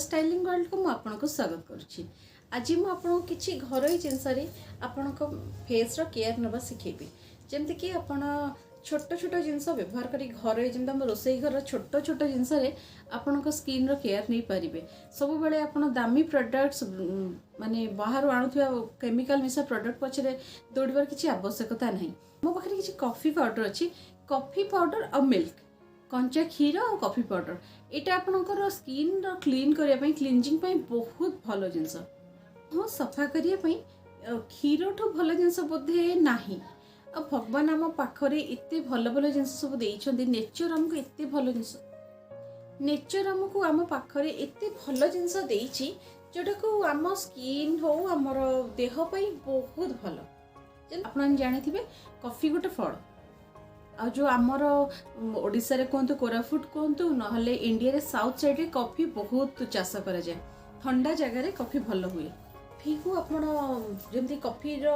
Styling world को आपको स्वागत करुच्ची। आज मुझे किसी घर जिनस आपण फेस केयर ना शिखेबी जमती कि आप छोट छोट जिनस व्यवहार कर घर जमी रोसई घर छोट छोट जिनस आपण स्किन रो केयर नहीं पारे। सब बेले आप दामी प्रोडक्ट्स माने बाहर आणुवा केमिकल मिसा प्रोडक्ट पछरे दौड़बार किसी आवश्यकता नहीं। मो पाखे किसी कॉफी पाउडर अच्छी, कॉफी पाउडर और मिल्क कंचा क्षीर और कॉफी पाउडर यहाँ आपंकर स्किन क्लीन करने क्लींजिंग बहुत भल जिनस। हाँ सफा करने क्षीर ठू भल जिनस बोधे ना। अब भगवान आम पाखरे एत भल भल जिनस सब देइछन्ति। नेचर आमको एत भल जिनस, नेचर आमको आम पाखरे एत भल जिनस देइछि जोटा को आम स्किन हो आमर देह पई बहुत भल। आपन जानिथिबे कॉफी गोटे फल आ जो आमर ओडिसा रे कहतु कोरापुट कहतु नहले इंडिया रे साउथ साइड रे कॉफी बहुत चाष करा जाए। ठंडा जगह रे कॉफी भल हुए। कॉफी को आपण जेमती कॉफी रो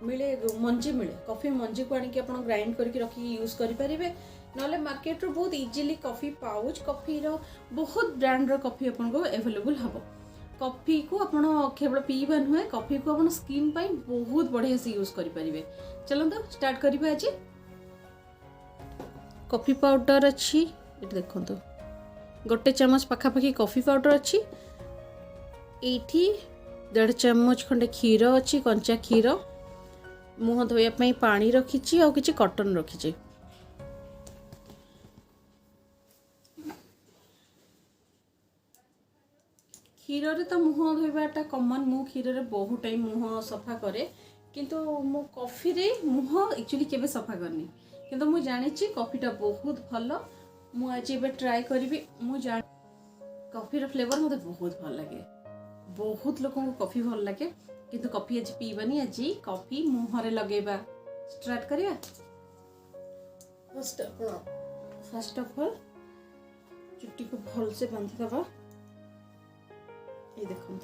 मिले मंजी मिले, कॉफी मंजी को आनिक आपण ग्राइंड करके रखी यूज करि परिबे। नहले मार्केट रो बहुत इजीली कॉफी पाउच कॉफी रो बहुत ब्रांड रो कॉफी आपण को अवेलेबल हबो। कॉफी को आपण केवल पीबा नुहे, कॉफी को आपण स्किन पई बहुत बढ़िया से यूज करि परिबे। चलंतो स्टार्ट करिबे। आज कॉफी पाउडर अच्छी ये देखो गोटे चम्मच पखापाखि कॉफी पाउडर अच्छी। ये 1.5 चम्मच खंडे क्षीर अच्छी, कंचा क्षीर। मुह धोया पानी रखी और किसी कॉटन रखी। क्षीर रे तो मुह धोबाटा कमन। मु क्षीर रे बहुत टाइम मुह सफा करे किंतु मो कॉफी रे मुह एक्चुअली केबे सफा करनी। किंतु मु जानी कॉफीटा बहुत भल। मु आज ए ट्राए करी। मु जान कॉफी रो फ्लेवर मते बहुत भल लगे। बहुत लोक को कॉफी भल लगे किंतु कॉफी आज पीबानी। आज कॉफी मुहरे लगेबा स्टार्ट करिया। फर्स्ट ऑफ ऑल चुट्टी को भल से बांधी दबा। ये देखो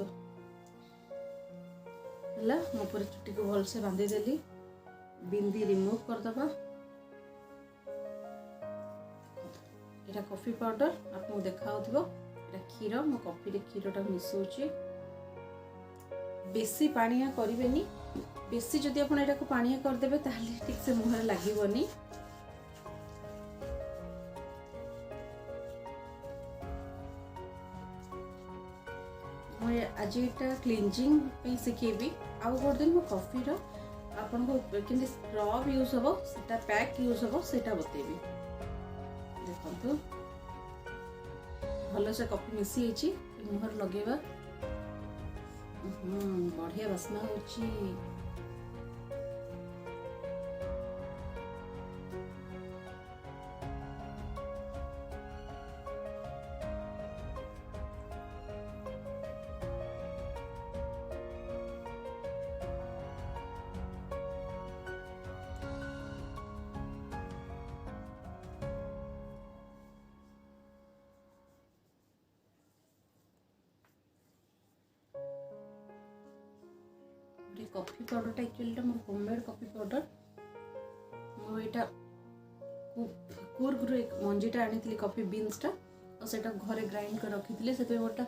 हला मो पर चुट्टी को भल से बांधी देली। बिंदी रिमूव कर दबा। एटा कॉफी पाउडर आपको देखा एटा क्षीर। मो कॉफी रे क्षीरटा मिसौची। बेसी पानिया करिवेनी। बेसी जदि आपण एटा को पानिया कर देबे ताहले ठीक से मुहरे लागिवनी। मैं आज एटा क्लींजिंग पे सिखेबी। आउ गोटे दिन मो कॉफी रो आपन को केंदे स्क्रब यूज हबो सेटा पैक यूज हबो सेटा बतेबी। देखो भल से कॉफी मिसी मुहर लगेबा। बढ़िया बास्ना होची। Coffee powder actually more homemade coffee powder. मो एटा कुर्ग एक मंजीटा आनी कॉफी बीन्सटा और सेटा घरे ग्राइंड कर रखी से मोटा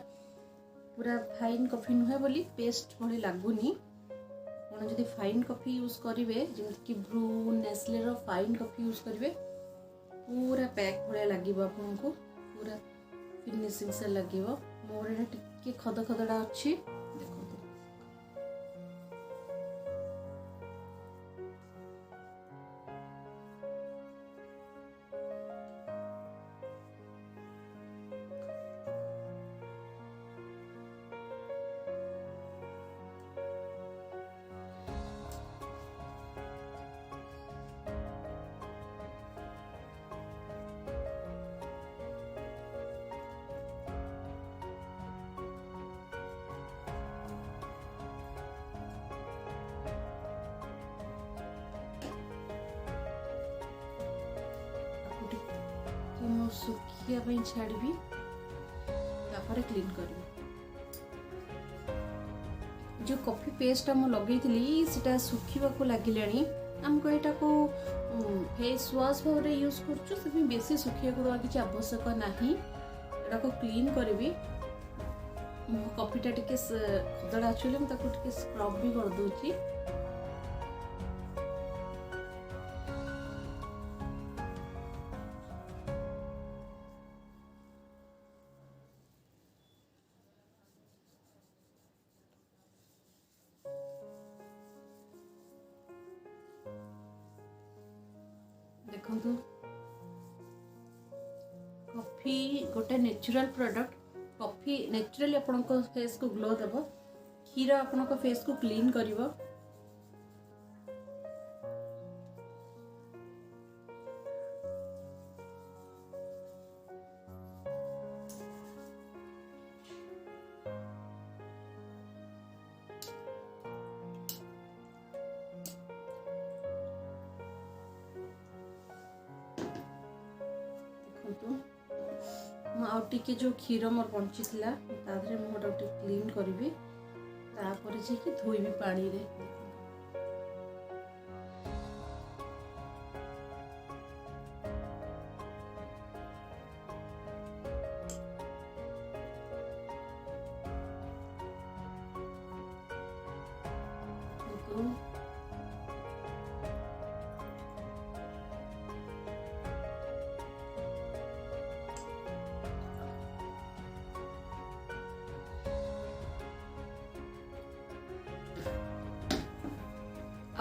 पूरा फाइन कॉफी नुहे बोली पेस्ट भली लागुनी। आप जब फाइन कॉफी यूज करेंगे जमीक कि ब्रू नेस्ले रो फाइन कॉफी यूज करेंगे पूरा पैक भाया लगे। आपको पूरा फिनिशिंग से लगे। मोर एटा टिके खद खदड़ा अच्छी। देखो सुखिया छाड़ी क्लीन कर। जो कॉफी पेस्ट आम लगे सीटा सुखा लगे। आमको यहाँ को फेस वाश भाव यूज कर बेसी सुखिया को किसी आवश्यक ना। यहाँ को क्लीन करी कॉफीटा टिके खदड़ा अच्छे मुझे स्क्रब भी कर दूची। देखो कॉफी गोटे नेचुरल प्रोडक्ट, कॉफी नेचुरली आपण फेस को ग्लो देव, क्षीर आपण फेस को क्लीन करिवो। आउटे जो क्षीर मोर बंची था मुझे क्लीन करी धोबी पानी रे।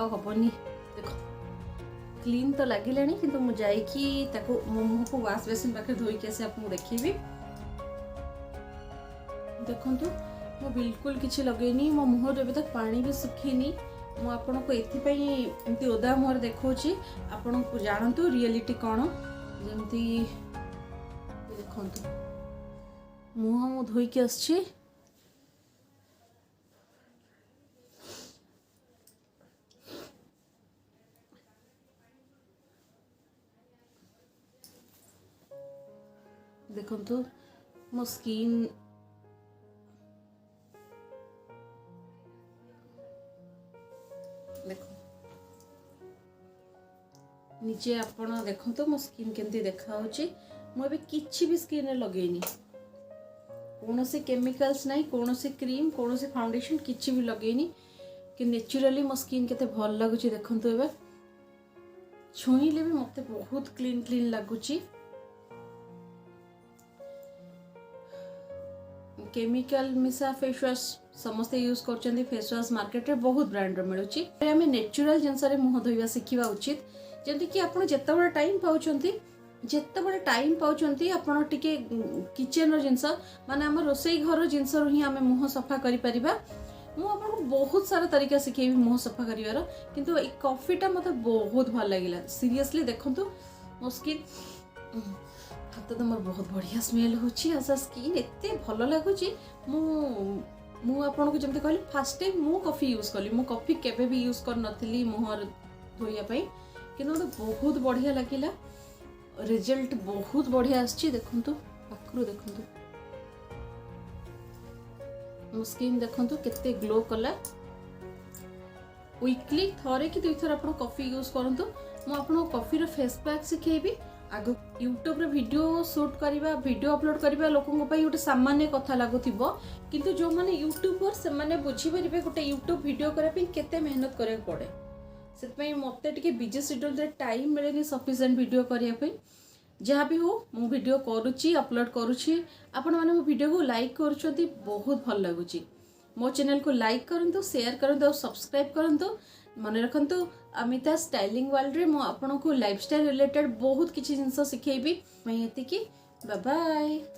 हबनी देख क्लीन तो लगे किंतु मुझे जाकि मो मुह को वाश बेसिन पाखे धोईक आसी आपको देखी। देखु मु बिल्कुल किसी लगेनी, मो मुहर एवं तक पानी भी सुखीनी। मुझे एमती ओदा मुहर देखा आपण को जानतु रियलिटी कौन। जमती देखु मुह मु धोईक आसी, देखु मो स्किन देख निजे आपण देखु मो स्किन केमती देखा मुझे किसी भी स्किन लगेनी, कौन सी केमिकल्स नहीं, कौन सी क्रीम, कौन सी फाउंडेशन किसी भी लगेनी कि नेचुरली मो स्किन केते भल लगुच। देखु ए छुईले भी मत बहुत क्लीन क्लीन लगुच। केमिकल मिसा फेस वॉश समस्ते यूज कर फेस वॉश मार्केट रे बहुत ब्रांड मिलूची। आम नेचुरल जिनस मुह धोवा शिखा उचित। जमी कि आप जिते टाइम जिते टाइम पाँच आपड़ टे किचन जिनस माने आम रोसई घर जिनस ही आम मुह सफा कर। मुझे बहुत सारा तरीका शिखेबी मुह सफा कर, किंतु ए कॉफीटा मत बहुत भल लगे सीरियसली। देखु मो स्किन हाथ तो मोर बहुत बढ़िया स्मेल होची, स्किन एते भल लगुच। मुझे जमी कहली फास्ट टाइम मु कॉफी यूज कली, मु कॉफी केबे भी यूज कर नथिली मुहर धोइया किंतु मत बहुत बढ़िया लगिला, रिजल्ट बहुत बढ़िया आछि। देखंतु पाखरु देखंतु मो स्किन देखंतु केते ग्लो कला। वीकली थरे कि दुई थर आपण कॉफी यूज करंतु। मु आपण कॉफी रो फेस पैक सिखेबी। आगो यूट्यूब रे वीडियो शूट करवा, वीडियो अपलोड करवा लोकों पई गोटे सामान्य कथा लागुथिबो, किंतु जो माने यूट्यूबर से माने बुझी परिबे गोटे यूट्यूब वीडियो करा पे केते मेहनत करे पड़े। सेत पई मते टिके बिजी शेड्यूल रे टाइम मिलेनी सफिशिएंट वीडियो करिया पे। जहाँ भी हो मु वीडियो करूची, अपलोड करूची, आपण माने मो वीडियो को लाइक करूछंती, बहुत भल लागुची। मो चैनल को लाइक करंतु, शेयर करंतु और सब्सक्राइब करंतु। मन रखंतु अमिता स्टाइलिंग वर्ल्ड रे मो आपन को लाइफस्टाइल रिलेटेड बहुत किछि जिंस सिखेबी। मैं एति की बाय बाय।